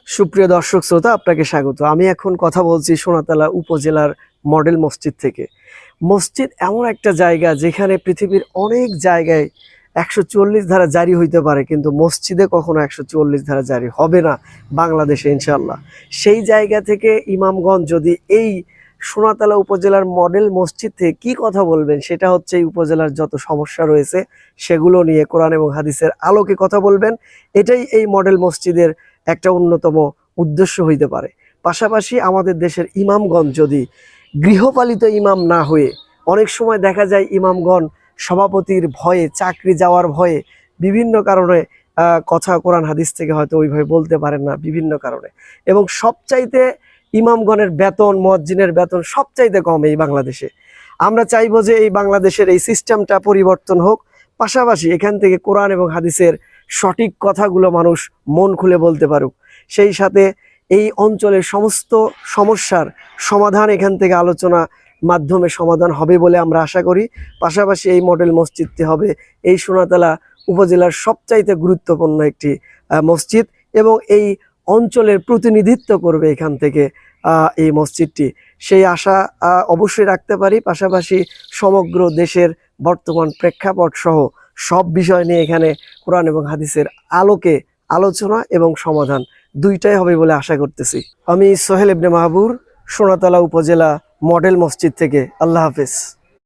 সুপ্রিয় দর্শক শ্রোতা, আপনাকে স্বাগত। আমি এখন কথা বলছি সোনাতলা উপজেলার মডেল মসজিদ থেকে। মসজিদ এমন একটা জায়গা যেখানে পৃথিবীর অনেক জায়গায় 140 ধারা জারি হইতে পারে, কিন্তু মসজিদে কখনো 140 ধারা জারি হবে না বাংলাদেশে ইনশাল্লাহ। সেই জায়গা থেকে ইমামগঞ্জ যদি এই সোনাতলা উপজেলার মডেল মসজিদ থেকে কি কথা বলবেন, সেটা হচ্ছে এই উপজেলার যত সমস্যা রয়েছে সেগুলো নিয়ে কোরআন এবং হাদিসের আলোকে কথা বলবেন। এটাই এই মডেল মসজিদের একটা অন্যতম উদ্দেশ্য হইতে পারে। পাশাপাশি আমাদের দেশের ইমামগণ যদি গৃহপালিত ইমাম না হয়ে, অনেক সময় দেখা যায় ইমামগণ সভাপতির ভয়ে, চাকরি যাওয়ার ভয়ে বিভিন্ন কারণে কথা কোরআন হাদিস থেকে হয়তো ওইভাবে বলতে পারেন না বিভিন্ন কারণে, এবং সবচাইতে ইমামগণের বেতন, মুয়াজ্জিনের বেতন সবচাইতে কম এই বাংলাদেশে। আমরা চাইবো যে এই বাংলাদেশের এই সিস্টেমটা পরিবর্তন হোক, পাশাপাশি এখান থেকে কোরআন এবং হাদিসের সঠিক কথাগুলো মানুষ মন খুলে বলতে পারুক। সেই সাথে এই অঞ্চলের সমস্ত সমস্যার সমাধান এখান থেকে আলোচনা মাধ্যমে সমাধান হবে বলে আমরা আশা করি। পাশাপাশি এই মডেল মসজিদটি হবে এই সোনাতলা উপজেলার সবচাইতে গুরুত্বপূর্ণ একটি মসজিদ, এবং এই অঞ্চলের প্রতিনিধিত্ব করবে এখান থেকে এই মসজিদটি। সেই আশা অবশ্যই রাখতে পারি। পাশাপাশি সমগ্র দেশের বর্তমান প্রেক্ষাপট সহ সব বিষয় নিয়ে এখানে কোরআন এবং হাদিসের আলোকে আলোচনা এবং সমাধান দুইটাই হবে বলে আশা করতেছি। আমি সোহেল ইবনে মাহবুর, সোনাতলা উপজেলা মডেল মসজিদ থেকে। আল্লাহ হাফেজ।